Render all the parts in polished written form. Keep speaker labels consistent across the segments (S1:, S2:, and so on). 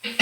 S1: Hey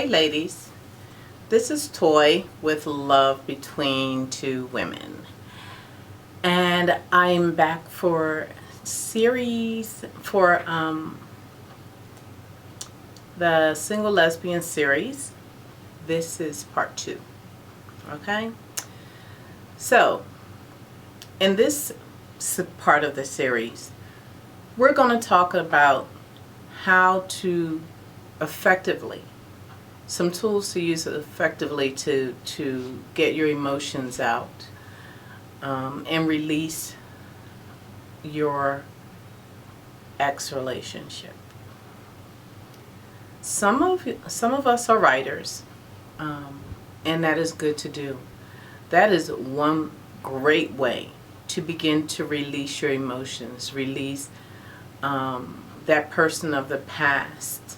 S1: ladies, this is Toy with Love Between Two Women, and I'm back for series for the Single Lesbian series. This is part 2. Okay, so in this part of the series, we're going to talk about how to effectively, some tools to use effectively to get your emotions out and release your ex relationship. Some of us are writers, and that is good to do. That is one great way to begin to release your emotions, release that person of the past,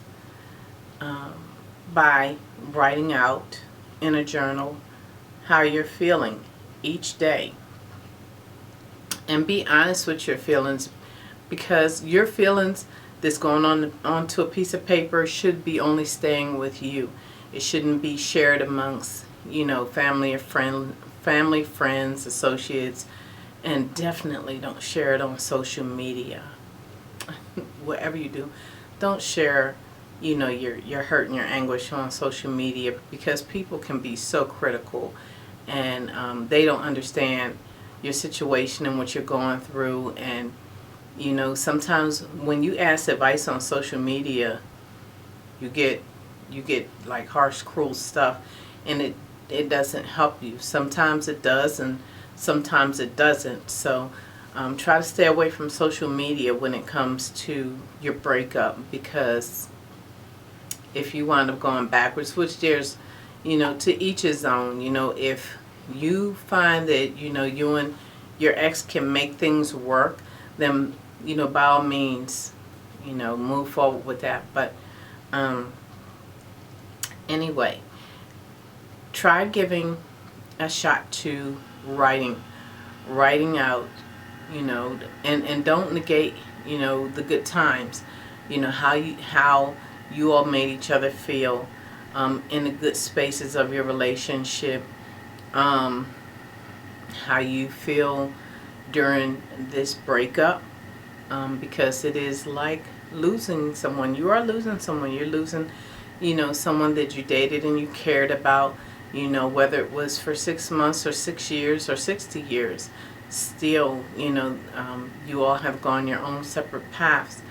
S1: by writing out in a journal how you're feeling each day. And be honest with your feelings, because your feelings that's going on onto a piece of paper should be only staying with you. It shouldn't be shared amongst, family, friends, associates, and definitely don't share it on social media. Whatever you do, don't share your hurt and your anguish on social media, because people can be so critical, and they don't understand your situation and what you're going through. And sometimes when you ask advice on social media, you get like harsh, cruel stuff, and it doesn't help you. Sometimes it does, and sometimes it doesn't. So try to stay away from social media when it comes to your breakup, because if you wind up going backwards, which there's, to each his own. If you find that, you and your ex can make things work, then, by all means, move forward with that. But anyway, try giving a shot to writing out, and don't negate, the good times, how you all made each other feel in the good spaces of your relationship, how you feel during this breakup, because it is like losing someone. You are losing someone. You're losing, someone that you dated and you cared about, whether it was for 6 months or 6 years or 60 years. Still, you all have gone your own separate paths.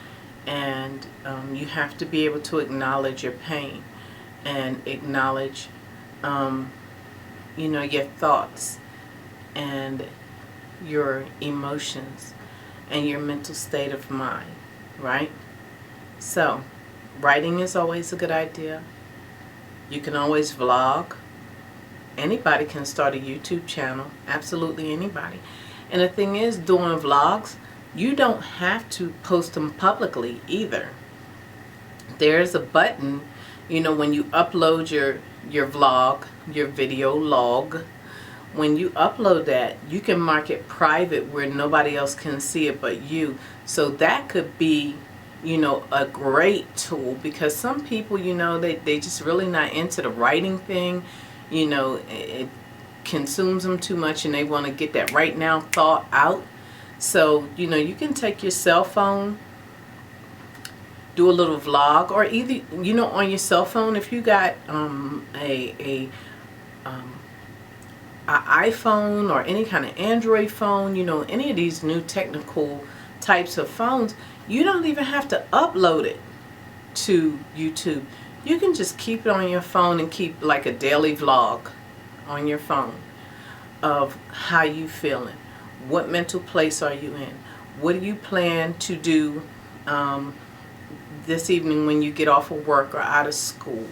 S1: And you have to be able to acknowledge your pain and acknowledge, your thoughts and your emotions and your mental state of mind, right? So, writing is always a good idea. You can always vlog. Anybody can start a YouTube channel. Absolutely anybody. And the thing is, doing vlogs, you don't have to post them publicly either. There's a button, when you upload your vlog, your video log, when you upload that, you can mark it private where nobody else can see it but you. So that could be, a great tool, because some people, they just really not into the writing thing. It consumes them too much, and they want to get that right now thought out. So, you can take your cell phone, do a little vlog, or either, on your cell phone, if you got a iPhone or any kind of Android phone, any of these new technical types of phones, you don't even have to upload it to YouTube. You can just keep it on your phone and keep like a daily vlog on your phone of how you feeling. What mental place are you in? What do you plan to do this evening when you get off of work or out of school?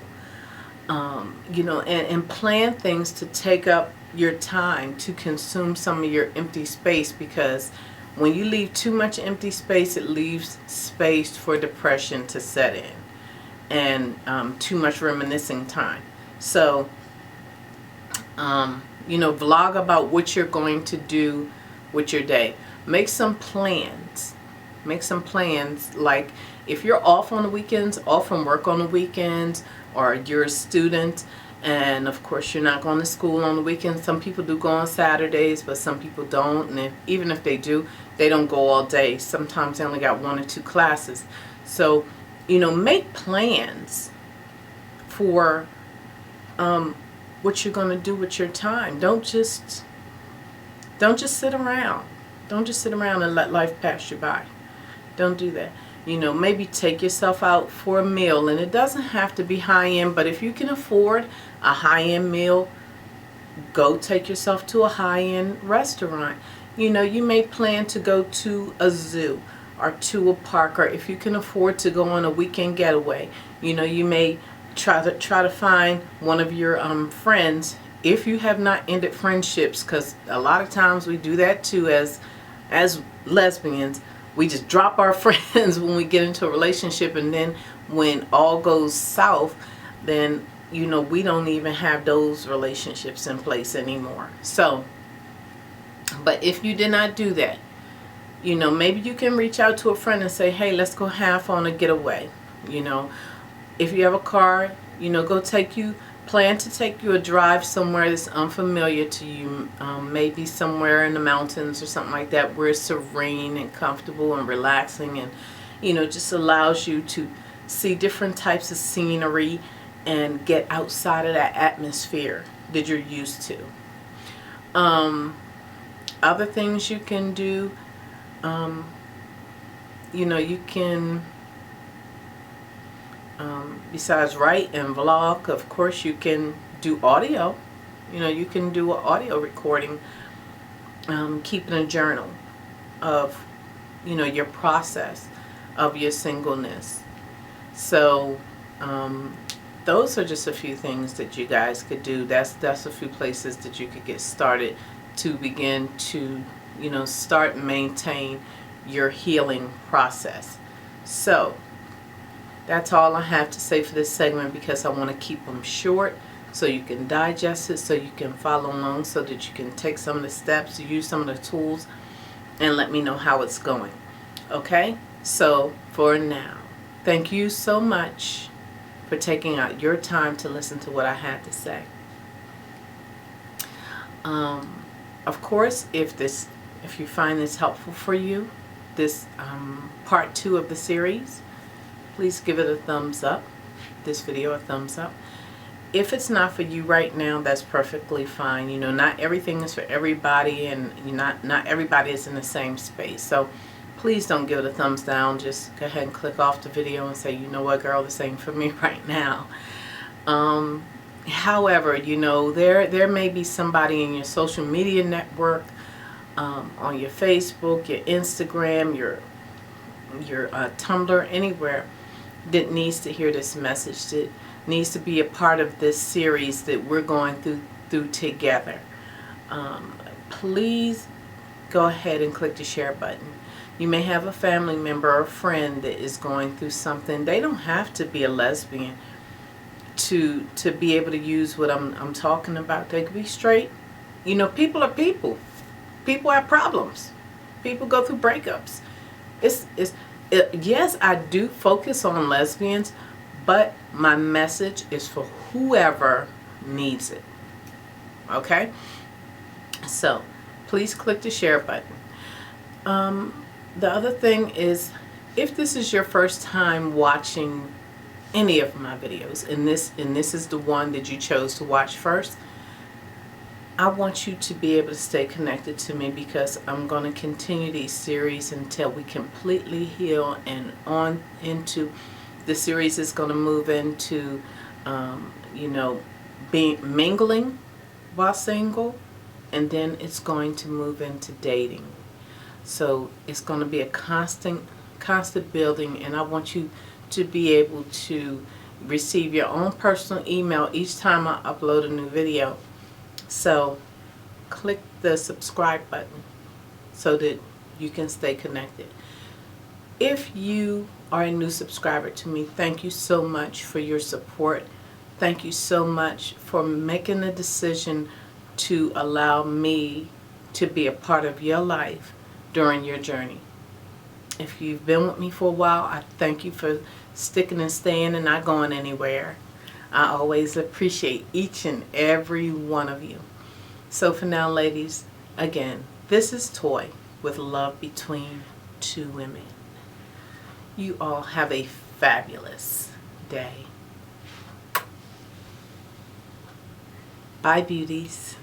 S1: And plan things to take up your time, to consume some of your empty space, because when you leave too much empty space, it leaves space for depression to set in, and too much reminiscing time. So vlog about what you're going to do with your day. Make some plans. Make some plans, like if you're off on the weekends, off from work on the weekends, or you're a student and of course you're not going to school on the weekends. Some people do go on Saturdays, but some people don't, and even if they do, they don't go all day. Sometimes they only got 1 or 2 classes. So make plans for what you're going to do with your time. Don't just sit around. Don't just sit around and let life pass you by. Don't do that. Maybe take yourself out for a meal, and it doesn't have to be high-end, but if you can afford a high-end meal, go take yourself to a high-end restaurant. You may plan to go to a zoo or to a park, or if you can afford to go on a weekend getaway, you may try to find one of your friends, if you have not ended friendships, because a lot of times we do that too as lesbians. We just drop our friends when we get into a relationship, and then when all goes south, then we don't even have those relationships in place anymore. So, but if you did not do that, maybe you can reach out to a friend and say, hey, let's go half on a getaway. If you have a car, plan to take you a drive somewhere that's unfamiliar to you, maybe somewhere in the mountains or something like that, where it's serene and comfortable and relaxing, and just allows you to see different types of scenery and get outside of that atmosphere that you're used to. Other things you can do, you can besides write and vlog, of course you can do audio. You can do an audio recording, keeping a journal of your process of your singleness. So those are just a few things that you guys could do. That's a few places that you could get started to begin to start and maintain your healing process. So that's all I have to say for this segment, because I want to keep them short so you can digest it, so you can follow along, so that you can take some of the steps, use some of the tools, and let me know how it's going. Okay? So for now, thank you so much for taking out your time to listen to what I had to say. Of course, if you find this helpful for you, this part 2 of the series, please give it a thumbs up, this video a thumbs up. If it's not for you right now, that's perfectly fine. Not everything is for everybody, and not everybody is in the same space. So please don't give it a thumbs down. Just go ahead and click off the video and say, you know what, girl, this ain't for me right now. However, there may be somebody in your social media network, on your Facebook, your Instagram, your Tumblr, anywhere, that needs to hear this message, that needs to be a part of this series that we're going through together. Please go ahead and click the share button. You may have a family member or friend that is going through something. They don't have to be a lesbian to be able to use what I'm talking about. They could be straight. People are people. People have problems. People go through breakups. Yes, I do focus on lesbians, but my message is for whoever needs it. Okay? So, please click the share button. The other thing is, if this is your first time watching any of my videos, and this is the one that you chose to watch first, I want you to be able to stay connected to me, because I'm going to continue these series until we completely heal, and on into the series is going to move into being mingling while single, and then it's going to move into dating. So it's going to be a constant building, and I want you to be able to receive your own personal email each time I upload a new video. So click the subscribe button so that you can stay connected. If you are a new subscriber to me, thank you so much for your support. Thank you so much for making the decision to allow me to be a part of your life during your journey. If you've been with me for a while, I thank you for sticking and staying and not going anywhere. I always appreciate each and every one of you. So for now, ladies, again, this is Toy with Love Between Two Women. You all have a fabulous day. Bye, beauties.